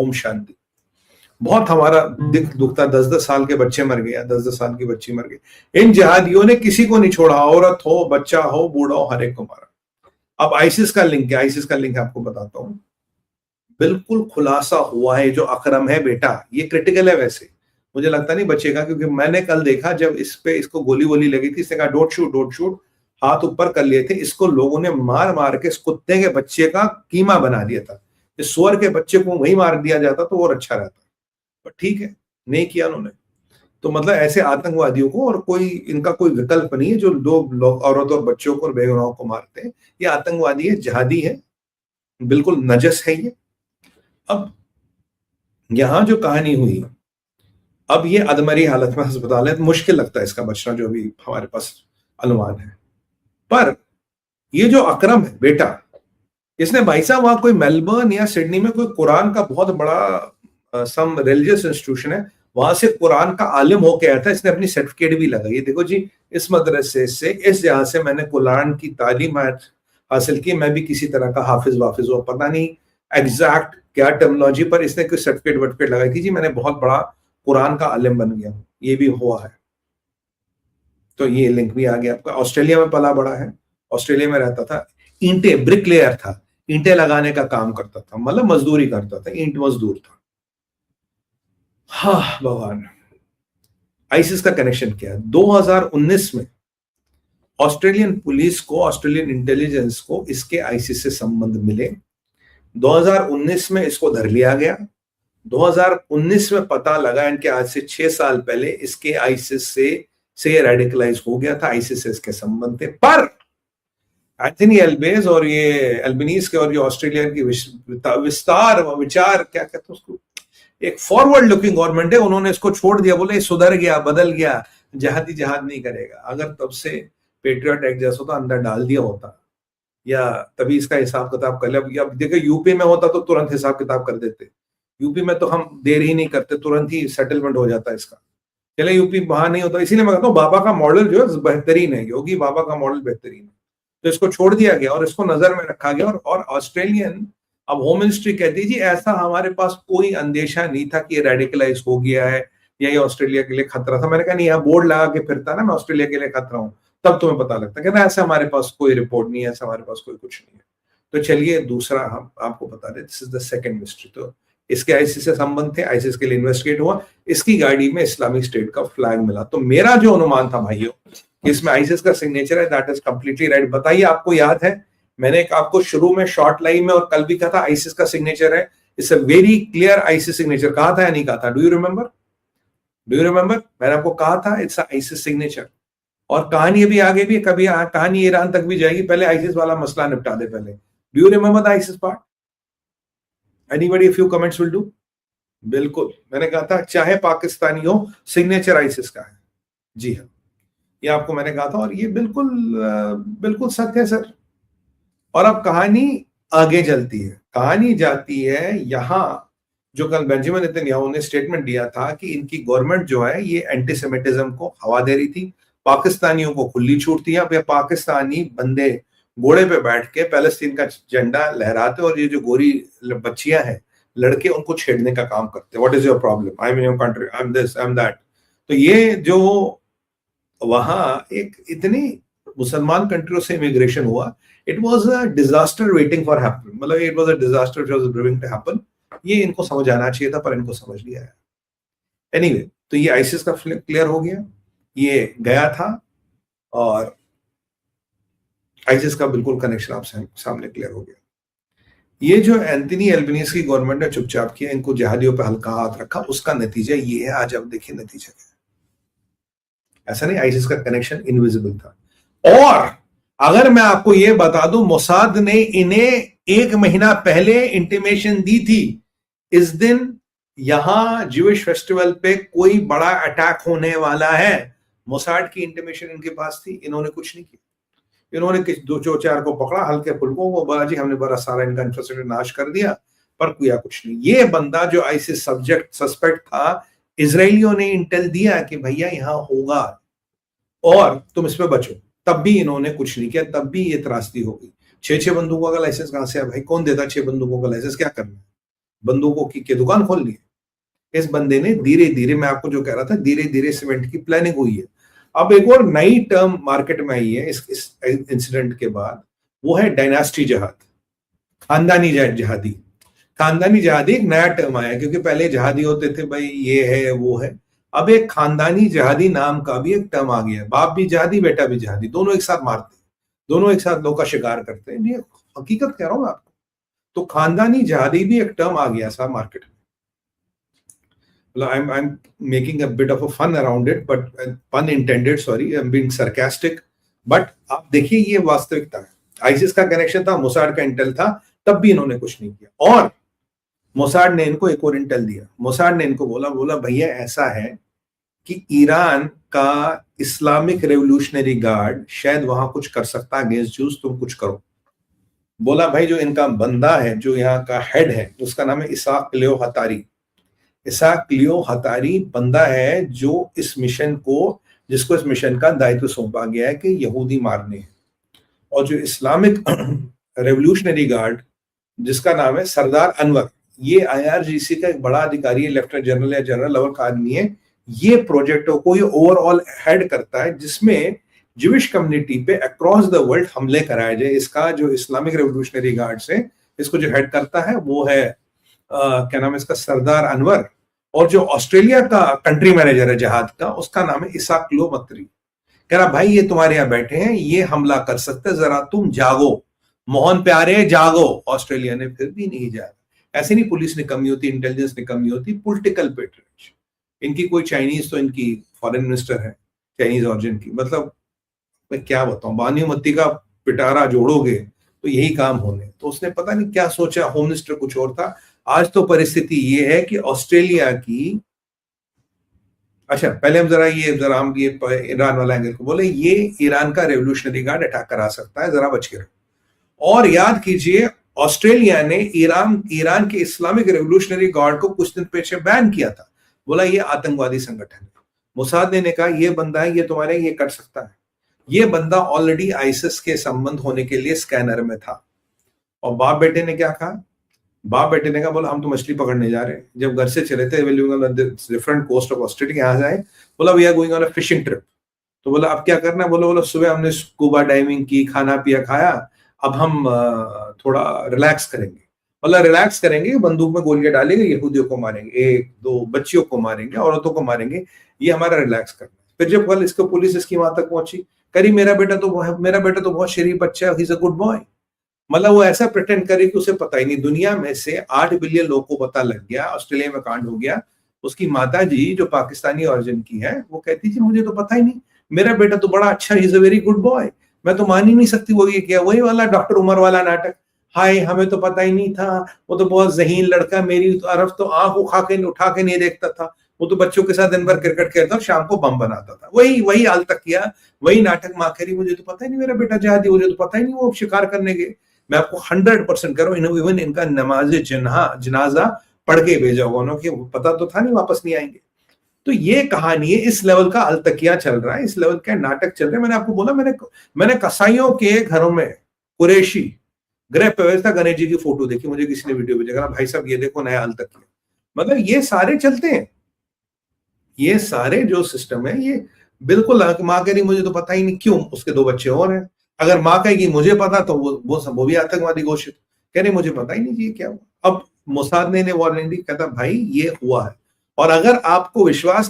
ओम शांति। बहुत हमारा दिल दुखता, 10-10 साल के बच्चे मर गए, 10-10 साल की बच्ची मर गई। इन जिहादियों ने किसी को नहीं छोड़ा, औरत हो, बच्चा हो, बूढ़ा हो, हर एक को मारा। अब आईसिस का लिंक है, आईसिस का लिंक आपको बताता हूं। बिल्कुल खुलासा हुआ है, जो अकरम है बेटा, ये क्रिटिकल है वैसे, मुझे लगता नहीं बचेगा, क्योंकि मैंने कल देखा जब इसको गोली वोली लगी थी, इसने कहा डोंट शूट, हाथ ऊपर कर लिए थे, इसको लोगों ने मार मार के इस कुत्ते के बच्चे का कीमा बना दिया था। इस सुअर के बच्चे को वही मार दिया जाता तो और अच्छा रहता, पर ठीक है, नहीं किया उन्होंने। तो मतलब ऐसे आतंकवादियों को और कोई इनका कोई विकल्प नहीं है, जो लोग औरत और बच्चों को और बेगुनाहों को मारते हैं। ये आतंकवादी है, जिहादी है, बिल्कुल नजस है ये। अब यहां जो कहानी हुई, अब ये अधमरी हालत में अस्पताल है, तो मुश्किल लगता है इसका बचना, जो अभी हमारे पास अनुमान है। पर ये जो अकरम है बेटा, इसने भाई साहब वहां कोई मेलबर्न या सिडनी में कोई कुरान का बहुत बड़ा सम रिलीजियस इंस्टीट्यूशन है, वहां से कुरान का आलिम होके आया था। इसने अपनी सर्टिफिकेट भी लगाई, देखो जी, इस मदरसे से, इस जहां से मैंने कुरान की तालीम हासिल की, मैं भी किसी तरह का हाफिज वाफिज हो, पता नहीं एग्जैक्ट क्या टर्मिनोलॉजी, पर इसने कोई सर्टिफिकेट वर्टिफिकेट लगाई थी जी, मैंने बहुत बड़ा कुरान का आलिम बन गया हूं, ये भी हुआ है। तो ये लिंक भी आ गया आपका। ऑस्ट्रेलिया में पला बड़ा है, ऑस्ट्रेलिया में रहता था, ईंटें ब्रिकलेयर था, ईंटें लगाने का काम करता था, मतलब मजदूरी करता था, ईंट मजदूर था। हाँ भगवान, आईसिस का कनेक्शन क्या है? 2019 में ऑस्ट्रेलियन पुलिस को, ऑस्ट्रेलियन इंटेलिजेंस को इसके आईसिस से संबंध मिले। 2019 में इसको धर लिया गया। 2019 में पता लगा इनके आज से 6 साल पहले इसके आईसिस से रेडिकलाइज हो गया था, आईसिस से इसके संबंध थे। पर एंथनी एल्बेज और ये एल्बनीज के और जो ऑस्ट्रेलिया की विस्तार विचार क्या कहते हैं उसको, एक फॉरवर्ड लुकिंग गवर्नमेंट है, उन्होंने इसको छोड़ दिया, बोले सुधर गया, बदल गया, जहादी जहाद नहीं करेगा। अगर तब से पेट्रियट एक्ट जैसा होता अंदर डाल दिया होता, या तभी इसका हिसाब किताब कर लिया। अब देखो यूपी में होता तो तुरंत हिसाब किताब कर देते, यूपी में तो हम देर ही नहीं करते, तुरंत ही सेटलमेंट हो जाता इसका। चले यूपी वहां नहीं होता, इसीलिए मैं कहता हूँ बाबा का मॉडल जो है बेहतरीन है, योगी बाबा का मॉडल बेहतरीन है। तो इसको छोड़ दिया गया और इसको नजर में रखा गया। और ऑस्ट्रेलियन, अब होम मिनिस्ट्री कहती जी ऐसा हमारे पास कोई अंदेशा नहीं था कि ये रेडिकलाइज हो गया है या ये ऑस्ट्रेलिया के लिए खतरा था। मैंने कहा नहीं, यहाँ बोर्ड लगा के फिरता ना मैं ऑस्ट्रेलिया के लिए खतरा हूं, तब तुम्हें पता लगता। कहता ऐसा हमारे पास कोई रिपोर्ट नहीं है, ऐसा हमारे पास कोई कुछ नहीं है। तो चलिए दूसरा हम आपको बता दें, this is the second mystery. तो इसके आईसिस से संबंध थे, आईसिस के लिए इन्वेस्टिगेट हुआ, इसकी गाड़ी में इस्लामिक स्टेट का फ्लैग मिला। तो मेरा जो अनुमान था भाइयों, इसमें आईसिस का सिग्नेचर है, दैट इज कंप्लीटली राइट। बताइए आपको याद है, मैंने आपको शुरू में शॉर्ट लाइन में और कल भी कहा था आईसिस का सिग्नेचर है, it's a very clear ISIS signature. कहा था या नहीं कहा था? Do you remember? मैंने आपको कहा था इट्स आईसिस सिग्नेचर। और कहानी अभी आगे भी, कभी कहानी ईरान तक भी जाएगी, पहले आईसिस वाला मसला निपटा दे पहले। Do you remember the ISIS part? Anybody, a few comments will do? बिल्कुल, मैंने कहा था चाहे पाकिस्तानी हो, सिग्नेचर आईसिस का है। जी हाँ, ये आपको मैंने कहा था, और ये बिल्कुल सत्य है सर। और अब कहानी आगे चलती है, कहानी जाती है यहां, जो कल बेंजामिन नेतन्याहू ने स्टेटमेंट दिया था कि इनकी गवर्नमेंट जो है ये एंटीसेमिटिज्म को हवा दे रही थी, पाकिस्तानियों को खुली छूट थी। अब ये पाकिस्तानी बंदे घोड़े पे बैठ के पैलेस्टीन का झंडा लहराते और ये जो गोरी बच्चियां हैं, लड़के, उनको छेड़ने का काम करते। What is your problem? I am in your country, I am this, I am that. तो ये जो वहां एक इतनी मुसलमान कंट्रियों से इमिग्रेशन हुआ, it was a disaster waiting for happen, मतलब it was a disaster which was brewing to happen. ये इनको समझ आना चाहिए था, पर इनको समझ लिया है। एनीवे, तो ये आईसिस का क्लियर हो गया, ये गया था, और आईसिस का बिल्कुल कनेक्शन आप सामने क्लियर हो गया। ये जो एंथनी एल्बनीज की गवर्नमेंट ने चुपचाप किया, इनको जिहादियों पे हल्का हाथ रखा, उसका नतीजा ये है। आज अब देखिए नतीजा क्या है। ऐसा नहीं आईसिस का कनेक्शन इनविजिबल था। और अगर मैं आपको ये बता दूं, मोसाद ने इन्हें 1 महीना पहले इंटीमेशन दी थी, इस दिन यहां ज्यूइश फेस्टिवल पे कोई बड़ा अटैक होने वाला है। मोसाद की इंटीमेशन इनके पास थी, इन्होंने कुछ नहीं किया। इन्होंने 2-4 को पकड़ा, हल्के फुल्कों को, बोला जी हमने बड़ा सारा इनका इंफ्रास्ट्रक्चर नाश कर दिया, पर किया कुछ नहीं। ये बंदा जो आईसिस सस्पेक्ट था, इजरायलियों ने इंटेल दिया कि भैया यहां होगा और तुम इस पे बचो, तब भी इन्होंने कुछ नहीं किया, तब भी ये त्रासदी हो गई। 6 बंदूकों का लाइसेंस कहां से है भाई? कौन देता 6 बंदूकों का लाइसेंस? क्या करना है? बंदूकों की दुकान खोलनी है। इस बंदे ने धीरे धीरे, मैं आपको जो कह रहा था, धीरे धीरे सीमेंट की प्लानिंग हुई है। अब एक और नई टर्म मार्केट में आई है इस इंसिडेंट के बाद, वो है डायनास्टी जहाद, खानदानी जहादी। खानदानी जहादी एक नया टर्म आया, क्योंकि पहले जहादी होते थे भाई ये है वो है, अब एक खानदानी जहादी नाम का भी एक टर्म आ गया। बाप भी जहादी, बेटा भी जहादी, दोनों एक साथ मारते हैं, दोनों एक साथ लोग का शिकार करते हैं। ये हकीकत कह रहा हूं मैं आपको। तो खानदानी जहादी भी एक टर्म आ गया साहब मार्केट में। I'm making a bit of a fun around it, but pun intended, sorry, I'm being sarcastic. But आप देखिए ये वास्तविकता है। आईसिस का कनेक्शन था, मोसाड का इंटेल था, तब भी इन्होंने कुछ नहीं किया। और मोसाड ने इनको एक और इंटेल दिया। मोसाड ने इनको बोला भैया ऐसा है कि ईरान का इस्लामिक रेवोल्यूशनरी गार्ड शायद वहां कुछ कर सकता है अगेंस्ट जूस, तुम कुछ करो। बोला भाई जो इनका बंदा है, जो यहाँ का हेड है, उसका नाम है इसाक लियो हतारी। इसाक लियो हतारी बंदा है जो जिसको इस मिशन का दायित्व सौंपा गया है कि यहूदी मारने हैं। और जो इस्लामिक रेवोल्यूशनरी गार्ड जिसका नाम है सरदार अनवर, ये आईआरजीसी का एक बड़ा अधिकारी है, लेफ्टिनेंट जनरल या जनरल लेवल का आदमी है। ये प्रोजेक्टों को ये ओवरऑल हेड करता है, जिसमें ज्यूइश कम्युनिटी पे अक्रॉस द वर्ल्ड हमले कराए जाए। इसका जो इस्लामिक रेवोल्यूशनरी गार्ड है, इसको जो हेड करता है वो है क्या नाम है इसका, सरदार अनवर। और जो ऑस्ट्रेलिया का कंट्री मैनेजर है जहाद का, उसका नाम है इसाक लियो मत्री। कह रहा भाई ये तुम्हारे यहाँ बैठे हैं, ये हमला कर सकते, जरा तुम जागो, मोहन प्यारे जागो। ऑस्ट्रेलिया ने फिर भी नहीं जागा। ऐसे नहीं पुलिस ने कमी होती, इंटेलिजेंस ने कमी होती, पॉलिटिकल पेट्रोनेज। इनकी कोई चाइनीज, तो इनकी फॉरेन मिनिस्टर है चाइनीज ऑरिजिन की। मतलब मैं क्या बताऊं, बानुमती का पिटारा जोड़ोगे तो यही काम होने। तो उसने पता नहीं क्या सोचा, होम मिनिस्टर कुछ और था। आज तो परिस्थिति ये है कि ऑस्ट्रेलिया की, अच्छा पहले हम ये ईरान वाला एंगल को बोले, ये ईरान का रेवोल्यूशनरी गार्ड अटैक करा सकता है, जरा बच के रहो। और याद कीजिए ऑस्ट्रेलिया ने ईरान के इस्लामिक रेवोल्यूशनरी गार्ड को कुछ दिन पीछे बैन किया था, बोला ये आतंकवादी संगठन है। मोसाद ने कहा ये बंदा है, ये तुम्हारे ये कर सकता है। ये बंदा ऑलरेडी आईसिस के संबंध होने के लिए स्कैनर में था। और बाप बेटे ने क्या कहा, बाप बेटे ने कहा बोला हम तो मछली पकड़ने जा रहे हैं। जब घर से चले थे डिफरेंट कोस्ट ऑफ ऑस्ट्रेलिया, यहाँ जाए, बोला we are going on a fishing trip. तो बोला अब क्या करना है, बोला सुबह हमने स्कूबा डाइविंग की, खाना पिया खाया, अब हम थोड़ा रिलैक्स करेंगे। बोला रिलैक्स करेंगे, बंदूक में गोलियां डालेंगे, यहूदियों को मारेंगे, एक दो बच्चियों को मारेंगे, औरतों को मारेंगे, ये हमारा रिलैक्स करना है। फिर जब कल इसको पुलिस इसकी वहां तक पहुंची, करी मेरा बेटा तो बहुत शरीफ बच्चा है, he is a good boy. मतलब वो ऐसा प्रिटेंड करे कि उसे पता ही नहीं। दुनिया में से 8 बिलियन लोग को पता लग गया, ऑस्ट्रेलिया में कांड हो गया। उसकी माता जी जो पाकिस्तानी ओरिजिन की है, वो कहती थी मुझे तो पता ही नहीं, मेरा बेटा तो बड़ा अच्छा, he is a very good boy, मैं तो मान ही नहीं सकती वो ये किया। वही वाला डॉक्टर उमर वाला नाटक, हाय हमें तो पता ही नहीं था, वो तो बहुत ज़हीन लड़का, मेरी तरफ तो आंख उठा के नहीं देखता था, वो तो बच्चों के साथ दिन भर क्रिकेट खेलता और शाम को बम बनाता था। वही हाल तक किया, वही नाटक माँ कह रही मुझे तो पता ही नहीं मेरा बेटा जहादी, मुझे तो पता ही नहीं वो शिकार करने गए। मैं आपको 100% कह रहा हूं, इवन इनका नमाज जनाजा पढ़ के भेजा होगा उन्होंने, पता तो था नहीं वापस नहीं आएंगे। तो ये कहानी है, इस लेवल का अलतकिया चल रहा है, इस लेवल का नाटक चल रहा है। मैंने आपको बोला, मैंने कसाईयों के घरों में कुरैशी गृह प्रवेश था, गणेश जी की फोटो देखी, मुझे किसी ने वीडियो भेजा, भाई साहब ये देखो नया अलतकिया। मतलब ये सारे चलते हैं, ये सारे जो सिस्टम है, ये बिल्कुल। माँ कह रही मुझे तो पता ही नहीं, क्यों, उसके 2 बच्चे और हैं। अगर माँ कहेगी मुझे पता, तो वो भी आतंकवादी घोषित। कह रहे मुझे पता ही नहीं ये क्या हुआ। अब मोसाद ने वार्निंग दी, कहता भाई ये हुआ है। और अगर आपको विश्वास